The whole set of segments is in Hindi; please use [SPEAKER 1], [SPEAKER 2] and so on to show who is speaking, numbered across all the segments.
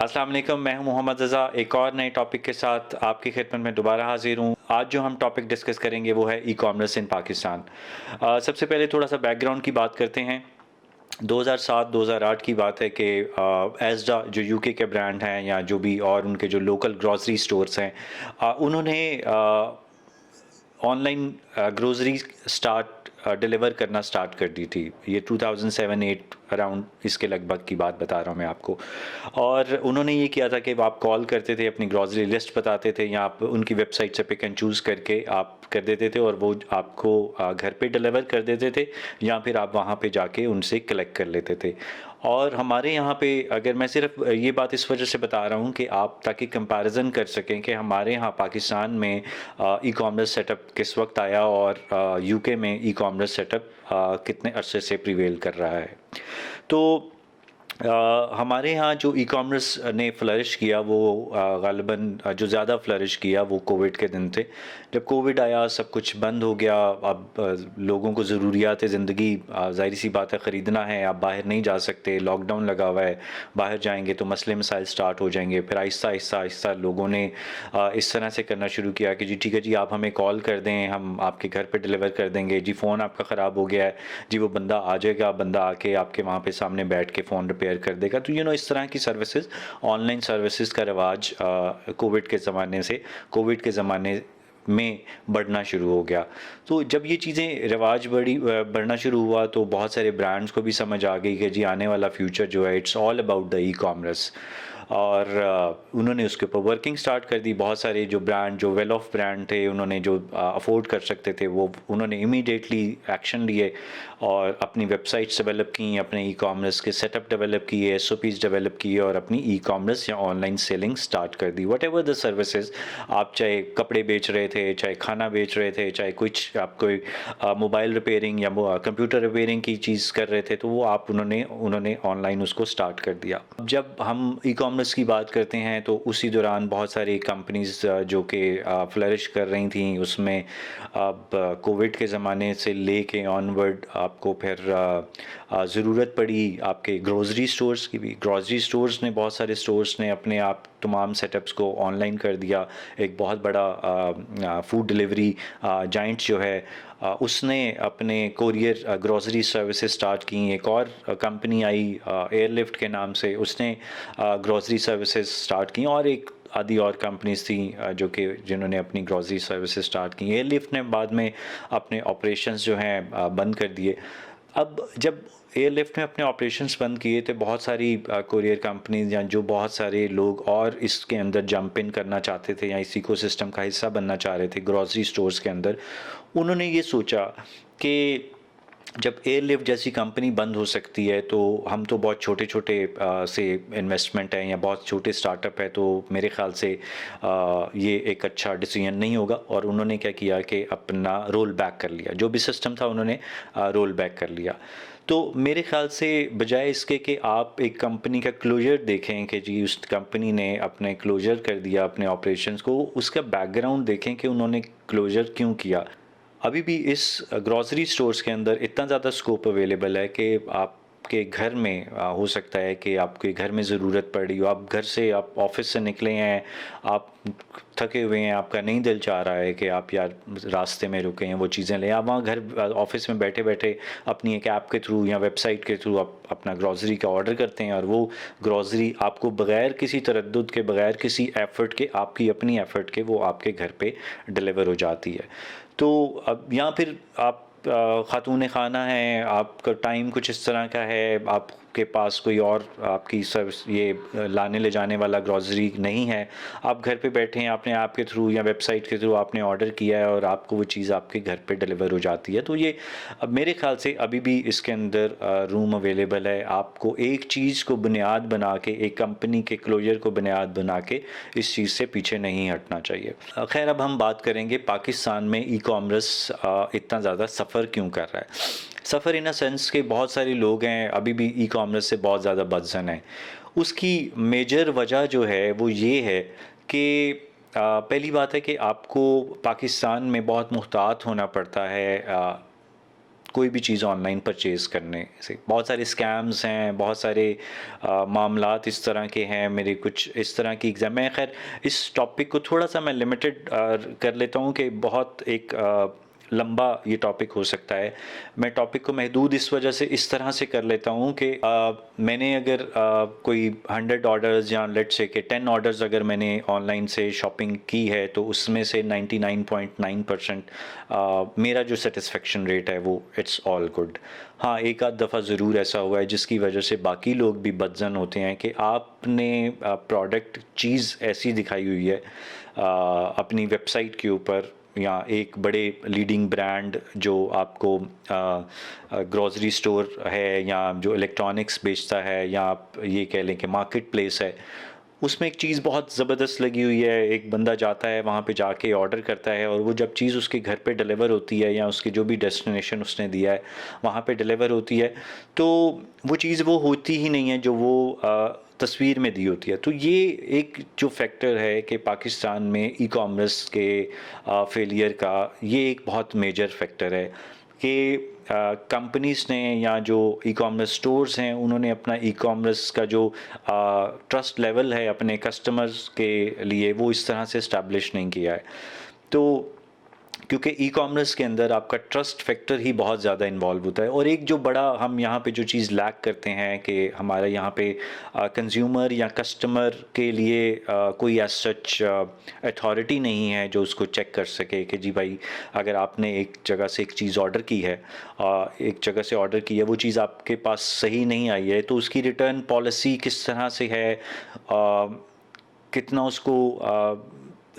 [SPEAKER 1] अस्सलाम वालेकुम, मैं हूं मोहम्मद रज़ा। एक और नए टॉपिक के साथ आपकी खिदमत में दोबारा हाज़िर हूं। आज जो हम टॉपिक डिस्कस करेंगे वो है ई-कॉमर्स इन पाकिस्तान। सबसे पहले थोड़ा-सा बैकग्राउंड की बात करते हैं। 2007-2008 की बात है कि एज़डा जो यूके के ब्रांड हैं या जो भी और उनके जो लोकल ग्रॉसरी स्टोर्स हैं, उन्होंने ऑनलाइन ग्रोसरी डिलीवर करना स्टार्ट कर दी थी। ये 2007-8 अराउंड इसके लगभग की बात बता रहा हूँ मैं आपको। और उन्होंने ये किया था कि आप कॉल करते थे, अपनी ग्रॉसरी लिस्ट बताते थे या आप उनकी वेबसाइट से पिक एंड चूज़ करके आप कर देते थे और वो आपको घर पे डिलीवर कर देते थे या फिर आप वहाँ पे जाके उनसे कलेक्ट कर लेते थे। और हमारे यहाँ पे अगर मैं सिर्फ ये बात इस वजह से बता रहा हूँ कि आप ताकि कंपैरिजन कर सकें कि हमारे यहाँ पाकिस्तान में ई कॉमर्स सेटअप किस वक्त आया और यूके में ई कॉमर्स सेटअप कितने अरसे से प्रिवेल कर रहा है। तो हमारे यहाँ जो ई कॉमर्स ने फ्लरिश किया वो ग़ालिबन जो ज़्यादा फ्लरिश किया वो कोविड के दिन थे। जब कोविड आया सब कुछ बंद हो गया। अब लोगों को ज़रूरियात ज़िंदगी ज़ाहिर सी बात है ख़रीदना है, आप बाहर नहीं जा सकते, लॉकडाउन लगा हुआ है, बाहर जाएंगे तो मसले मसाइल स्टार्ट हो जाएंगे। फिर आहिस्ता आहिस्ता आहिस्ता लोगों ने इस तरह से करना शुरू किया कि जी ठीक है जी, आप हमें कॉल कर दें, हम आपके घर पे डिलीवर कर देंगे। जी फ़ोन आपका ख़राब हो गया है, जी वो बंदा आ जाएगा, बंदा आके आपके वहाँ पे सामने बैठ के फ़ोन रिपेयर कर देगा। तो इस तरह की सर्विसेज, ऑनलाइन सर्विसेज का रिवाज कोविड के ज़माने में बढ़ना शुरू हो गया। तो जब ये चीज़ें बढ़ना शुरू हुआ तो बहुत सारे ब्रांड्स को भी समझ आ गई कि जी आने वाला फ्यूचर जो है it's all about the e commerce. और उन्होंने उसके ऊपर वर्किंग स्टार्ट कर दी। बहुत सारे जो ब्रांड, जो वेल ऑफ ब्रांड थे, उन्होंने जो अफोर्ड कर सकते थे वो उन्होंने इमीडिएटली एक्शन लिए और अपनी वेबसाइट्स डेवलप की, अपने ई कॉमर्स के सेटअप डेवलप किए, एसओपीज़ डेवलप किए और अपनी ई कॉमर्स या ऑनलाइन सेलिंग स्टार्ट कर दी। वट एवर द सर्विसेज, आप चाहे कपड़े बेच रहे थे, चाहे खाना बेच रहे थे, चाहे कुछ आप कोई मोबाइल रिपेयरिंग या कंप्यूटर रिपेयरिंग की चीज़ कर रहे थे, तो वो आप उन्होंने ऑनलाइन उसको स्टार्ट कर दिया। जब हम ई कॉमर्स की बात करते हैं तो उसी दौरान बहुत सारी कंपनीज जो कि फ्लरिश कर रही थी, उसमें अब कोविड के ज़माने से लेके ऑनवर्ड आपको फिर ज़रूरत पड़ी आपके ग्रोसरी स्टोर्स की भी। ग्रोसरी स्टोर्स ने, बहुत सारे स्टोर्स ने अपने आप तमाम सेटअप्स को ऑनलाइन कर दिया। एक बहुत बड़ा फूड डिलीवरी जाइंट जो है उसने अपने कोरियर ग्रोसरी सर्विसेज स्टार्ट की। एक और कंपनी आई एयरलिफ्ट के नाम से, उसने ग्रोसरी सर्विसेज स्टार्ट की। और एक आदि और कंपनीज थी जो कि जिन्होंने अपनी ग्रोसरी सर्विसेज स्टार्ट की। एयरलिफ्ट ने बाद में अपने ऑपरेशंस जो हैं बंद कर दिए। अब जब एयरलिफ्ट ने अपने ऑपरेशंस बंद किए तो बहुत सारी कोरियर कंपनीज या जो बहुत सारे लोग और इसके अंदर जंप इन करना चाहते थे या इस इकोसिस्टम का हिस्सा बनना चाह रहे थे ग्रोसरी स्टोर्स के अंदर, उन्होंने ये सोचा कि जब एयरलिफ्ट जैसी कंपनी बंद हो सकती है तो हम तो बहुत छोटे छोटे से इन्वेस्टमेंट हैं या बहुत छोटे स्टार्टअप है, तो मेरे ख़्याल से ये एक अच्छा डिसीजन नहीं होगा। और उन्होंने क्या किया कि अपना रोल बैक कर लिया, जो भी सिस्टम था उन्होंने रोल बैक कर लिया। तो मेरे ख़्याल से बजाय इसके कि आप एक कंपनी का क्लोजर देखें कि जी उस कंपनी ने अपने क्लोजर कर दिया अपने ऑपरेशंस को, उसका बैकग्राउंड देखें कि उन्होंने क्लोजर क्यों किया। अभी भी इस ग्रॉसरी स्टोर्स के अंदर इतना ज़्यादा स्कोप अवेलेबल है कि आपके घर में हो सकता है कि आपके घर में ज़रूरत पड़ रही हो, आप घर से, आप ऑफिस से निकले हैं, आप थके हुए हैं, आपका नहीं दिल चाह रहा है कि आप यार रास्ते में रुके हैं वो चीज़ें लें, आप वहाँ घर ऑफिस में बैठे बैठे अपनी एक ऐप के थ्रू या वेबसाइट के थ्रू आप अपना ग्रॉसरी का ऑर्डर करते हैं और वो ग्रॉसरी आपको बग़ैर किसी तरद्दुद के, बग़ैर किसी एफ़र्ट के, आपकी अपनी एफ़र्ट के वो आपके घर पे डिलीवर हो जाती है। तो अब या फिर आप ख़ातून ख़ाना हैं, आपका टाइम कुछ इस तरह का है, आपके पास कोई और आपकी सर्विस ये लाने ले जाने वाला ग्रॉसरी नहीं है, आप घर पे बैठे हैं, आपने ऐप के थ्रू या वेबसाइट के थ्रू आपने ऑर्डर किया है और आपको वो चीज़ आपके घर पे डिलीवर हो जाती है। तो ये अब मेरे ख़्याल से अभी भी इसके अंदर रूम अवेलेबल है। आपको एक चीज़ को बुनियाद बना के, एक कंपनी के क्लोजर को बुनियाद बना के इस चीज़ से पीछे नहीं हटना चाहिए। खैर अब हम बात करेंगे पाकिस्तान में ई कॉमर्स इतना ज़्यादा सफ़र क्यों कर रहा है। सफ़र इन अ सेंस के बहुत सारे लोग हैं अभी भी ई कॉमर्स से बहुत ज़्यादा बदज़न हैं। उसकी मेजर वजह जो है वो ये है कि पहली बात है कि आपको पाकिस्तान में बहुत मुहतात होना पड़ता है कोई भी चीज़ ऑनलाइन परचेज़ करने से। बहुत सारे स्कैम्स हैं, बहुत सारे मामलात इस तरह के हैं, मेरे कुछ इस तरह की एग्ज़ाम। मैं खैर इस टॉपिक को थोड़ा-सा मैं लिमिटेड कर लेता हूँ कि बहुत एक लंबा ये टॉपिक हो सकता है। मैं टॉपिक को महदूद इस वजह से इस तरह से कर लेता हूँ कि मैंने अगर कोई 100 ऑर्डर्स या लेट्स से कि 10 ऑर्डर्स अगर मैंने ऑनलाइन से शॉपिंग की है, तो उसमें से 99.9% मेरा जो सेटिस्फेक्शन रेट है वो इट्स ऑल गुड। हाँ, एक आध दफ़ा ज़रूर ऐसा हुआ है जिसकी वजह से बाकी लोग भी बदज़न होते हैं कि आपने प्रोडक्ट चीज़ ऐसी दिखाई हुई है अपनी वेबसाइट के ऊपर, या एक बड़े लीडिंग ब्रांड जो आपको ग्रोसरी स्टोर है या जो इलेक्ट्रॉनिक्स बेचता है, या आप ये कह लें कि मार्केट प्लेस है, उसमें एक चीज़ बहुत ज़बरदस्त लगी हुई है। एक बंदा जाता है वहाँ पे जाके ऑर्डर करता है, और वो जब चीज़ उसके घर पे डिलीवर होती है या उसके जो भी डेस्टिनेशन उसने दिया है वहाँ पे डिलीवर होती है, तो वो चीज़ वो होती ही नहीं है जो वो तस्वीर में दी होती है। तो ये एक जो फैक्टर है कि पाकिस्तान में ई कॉमर्स के फेलियर का, ये एक बहुत मेजर फैक्टर है कि कंपनीज़ ने या जो ई कॉमर्स स्टोर्स हैं उन्होंने अपना ई कॉमर्स का जो ट्रस्ट लेवल है अपने कस्टमर्स के लिए वो इस तरह से इस्टेब्लिश नहीं किया है। तो क्योंकि ई कॉमर्स के अंदर आपका ट्रस्ट फैक्टर ही बहुत ज़्यादा इन्वॉल्व होता है। और एक जो बड़ा हम यहाँ पे जो चीज़ लैक करते हैं कि हमारे यहाँ पे कंज्यूमर या कस्टमर के लिए कोई एज सच अथॉरिटी नहीं है जो उसको चेक कर सके कि जी भाई, अगर आपने एक जगह से एक चीज़ ऑर्डर की है, एक जगह से ऑर्डर की है, वो चीज़ आपके पास सही नहीं आई है, तो उसकी रिटर्न पॉलिसी किस तरह से है, कितना उसको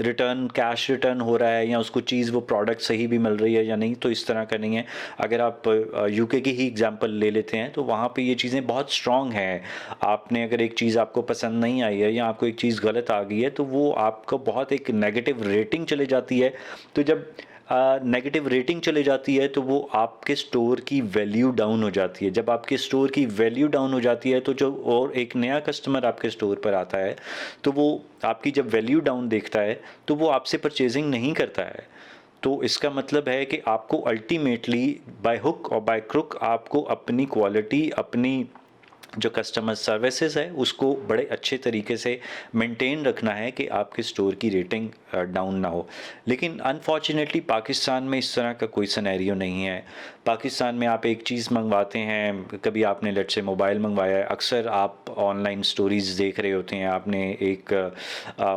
[SPEAKER 1] रिटर्न कैश रिटर्न हो रहा है, या उसको चीज़ वो प्रोडक्ट सही भी मिल रही है या नहीं, तो इस तरह का नहीं है। अगर आप यूके की ही एग्जांपल ले लेते हैं तो वहाँ पे ये चीज़ें बहुत स्ट्रॉन्ग हैं। आपने अगर एक चीज़ आपको पसंद नहीं आई है या आपको एक चीज़ गलत आ गई है, तो वो आपको बहुत एक नेगेटिव रेटिंग चली जाती है। तो जब नेगेटिव रेटिंग चले जाती है तो वो आपके स्टोर की वैल्यू डाउन हो जाती है। जब आपके स्टोर की वैल्यू डाउन हो जाती है तो जो और एक नया कस्टमर आपके स्टोर पर आता है, तो वो आपकी जब वैल्यू डाउन देखता है तो वो आपसे परचेजिंग नहीं करता है। तो इसका मतलब है कि आपको अल्टीमेटली बाय हुक और बाय क्रुक आपको अपनी क्वालिटी, अपनी जो कस्टमर सर्विसेज है उसको बड़े अच्छे तरीके से मेंटेन रखना है कि आपके स्टोर की रेटिंग डाउन ना हो। लेकिन अनफॉर्चुनेटली पाकिस्तान में इस तरह का कोई सिनेरियो नहीं है। पाकिस्तान में आप एक चीज़ मंगवाते हैं, कभी आपने लेट से मोबाइल मंगवाया है, अक्सर आप ऑनलाइन स्टोरीज़ देख रहे होते हैं, आपने एक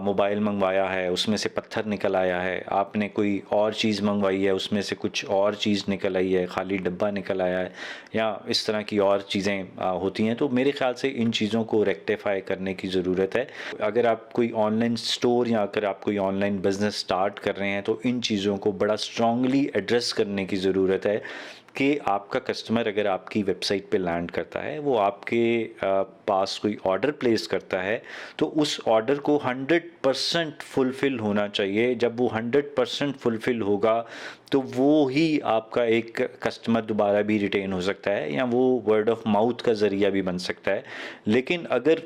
[SPEAKER 1] मोबाइल मंगवाया है उसमें से पत्थर निकल आया है, आपने कोई और चीज़ मंगवाई है उसमें से कुछ और चीज़ निकल आई है, खाली डब्बा निकल आया है, या इस तरह की और चीज़ें होती हैं। तो मेरे ख्याल से इन चीज़ों को रेक्टिफाई करने की ज़रूरत है। अगर आप कोई ऑनलाइन स्टोर या अगर आप कोई ऑनलाइन बिज़नेस स्टार्ट कर रहे हैं तो इन चीज़ों को बड़ा स्ट्रांगली एड्रेस करने की ज़रूरत है कि आपका कस्टमर अगर आपकी वेबसाइट पे लैंड करता है, वो आपके पास कोई ऑर्डर प्लेस करता है, तो उस ऑर्डर को 100% फुलफ़िल होना चाहिए। जब वो 100% फुलफ़िल होगा तो वो ही आपका एक कस्टमर दोबारा भी रिटेन हो सकता है, या वो वर्ड ऑफ माउथ का ज़रिया भी बन सकता है। लेकिन अगर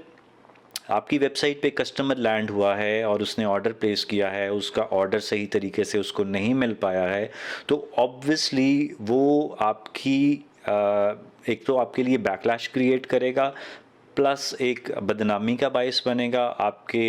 [SPEAKER 1] आपकी वेबसाइट पे कस्टमर लैंड हुआ है और उसने ऑर्डर प्लेस किया है, उसका ऑर्डर सही तरीके से उसको नहीं मिल पाया है, तो ऑब्वियसली वो आपकी एक तो आपके लिए बैकलैश क्रिएट करेगा, प्लस एक बदनामी का बायस बनेगा, आपके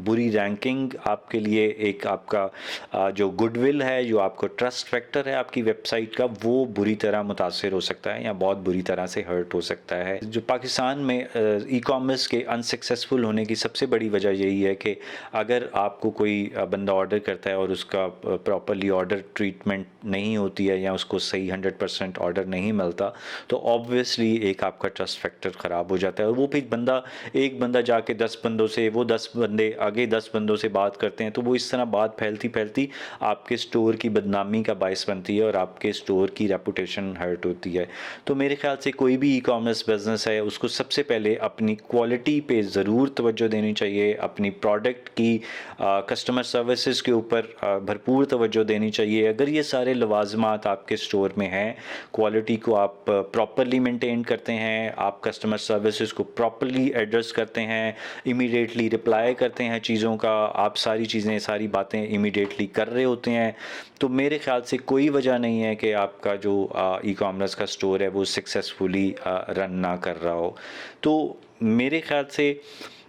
[SPEAKER 1] बुरी रैंकिंग आपके लिए, एक आपका जो गुडविल है, जो आपको ट्रस्ट फैक्टर है आपकी वेबसाइट का, वो बुरी तरह मुतासिर हो सकता है या बहुत बुरी तरह से हर्ट हो सकता है। जो पाकिस्तान में ई कॉमर्स के अनसक्सेसफुल होने की सबसे बड़ी वजह यही है कि अगर आपको कोई बंदा ऑर्डर करता है और उसका प्रॉपरली ऑर्डर ट्रीटमेंट नहीं होती है या उसको सही 100% ऑर्डर नहीं मिलता, तो ऑब्वियसली एक आपका ट्रस्ट फैक्टर ख़राब हो जाता है। और वो फिर एक बंदा जाके 10 बंदों से, वो 10 बंदे आगे 10 बंदों से बात करते हैं, तो वो इस तरह बात फैलती फैलती आपके स्टोर की बदनामी का बायस बनती है और आपके स्टोर की रेपुटेशन हर्ट होती है। तो मेरे ख्याल से कोई भी ई कॉमर्स बिजनेस है उसको सबसे पहले अपनी क्वालिटी पे ज़रूर तवज्जो देनी चाहिए, अपनी प्रोडक्ट की कस्टमर सर्विसेज के ऊपर भरपूर तवज्जो देनी चाहिए। अगर ये सारे लवाजमात आपके स्टोर में हैं, क्वालिटी को आप प्रॉपरली मेंटेन करते हैं, आप कस्टमर सर्विस सर्विसेज को प्रॉपरली एड्रेस करते हैं, इमीडिएटली रिप्लाई करते हैं चीज़ों का, आप सारी चीज़ें सारी बातें इमीडिएटली कर रहे होते हैं, तो मेरे ख्याल से कोई वजह नहीं है कि आपका जो ई कॉमर्स का स्टोर है वो सक्सेसफुली रन ना कर रहा हो। तो मेरे ख्याल से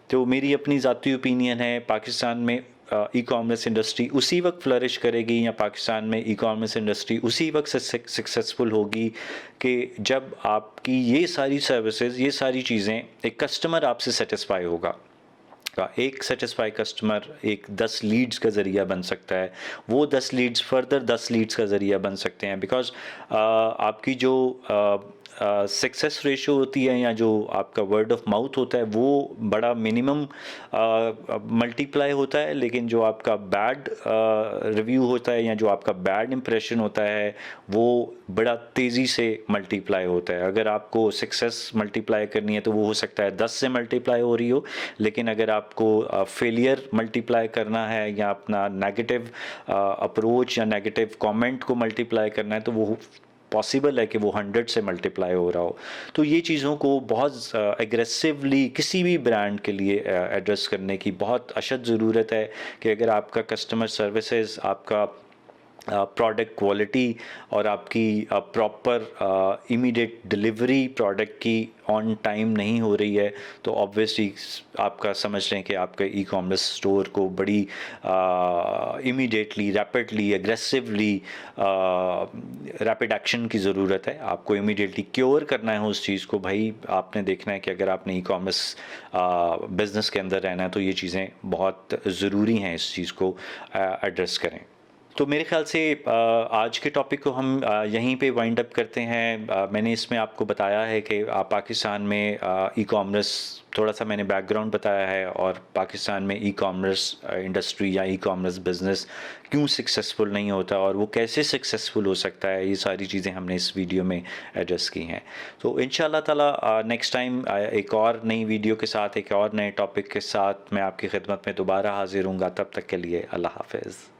[SPEAKER 1] तो मेरी अपनी ज़ाती ओपिनियन है, पाकिस्तान में ई कॉमर्स इंडस्ट्री उसी वक्त फ्लरिश करेगी या पाकिस्तान में ई कॉमर्स इंडस्ट्री उसी वक्त सक्सेसफुल होगी कि जब आपकी ये सारी सर्विसेज, ये सारी चीज़ें, एक कस्टमर आपसे सेटिस्फाई होगा। का एक सेटिस्फाई कस्टमर एक 10 लीड्स का ज़रिया बन सकता है, वो 10 लीड्स फर्दर 10 लीड्स का ज़रिया बन सकते हैं। बिकॉज़ आपकी जो सक्सेस रेशो होती है या जो आपका वर्ड ऑफ माउथ होता है वो बड़ा मिनिमम मल्टीप्लाई होता है, लेकिन जो आपका बैड रिव्यू होता है या जो आपका बैड इंप्रेशन होता है वो बड़ा तेज़ी से मल्टीप्लाई होता है। अगर आपको सक्सेस मल्टीप्लाई करनी है तो वो हो सकता है 10 से मल्टीप्लाई हो रही हो, लेकिन अगर आपको फेलियर मल्टीप्लाई करना है या अपना नेगेटिव अप्रोच या नेगेटिव कमेंट को मल्टीप्लाई करना है तो वो पॉसिबल है कि वो 100 से मल्टीप्लाई हो रहा हो। तो ये चीज़ों को बहुत एग्रेसिवली किसी भी ब्रांड के लिए एड्रेस करने की बहुत अशद ज़रूरत है कि अगर आपका कस्टमर सर्विसेज, आपका प्रोडक्ट क्वालिटी और आपकी प्रॉपर इमीडिएट डिलीवरी प्रोडक्ट की ऑन टाइम नहीं हो रही है तो ऑब्वियसली आपका समझ लें कि आपका ई कॉमर्स स्टोर को बड़ी immediately, rapidly, aggressively rapid action की ज़रूरत है। आपको इमीडिएटली क्योर करना है उस चीज़ को। भाई आपने देखना है कि अगर आपने ई कॉमर्स बिज़नेस के अंदर रहना है तो ये चीज़ें बहुत ज़रूरी हैं, इस चीज़ को एड्रेस करें। तो मेरे ख़्याल से आज के टॉपिक को हम यहीं पे वाइंड अप करते हैं। मैंने इसमें आपको बताया है कि पाकिस्तान में ई कॉमर्स, थोड़ा सा मैंने बैकग्राउंड बताया है और पाकिस्तान में ई कॉमर्स इंडस्ट्री या ई कॉमर्स बिज़नेस क्यों सक्सेसफुल नहीं होता और वो कैसे सक्सेसफुल हो सकता है, ये सारी चीज़ें हमने इस वीडियो में एड्रेस की हैं। तो इंशाल्लाह ताला नेक्स्ट टाइम एक और नई वीडियो के साथ, एक और नए टॉपिक के साथ मैं आपकी खिदमत में दोबारा हाज़िर हूँगा। तब तक के लिए अल्लाह हाफ़िज़।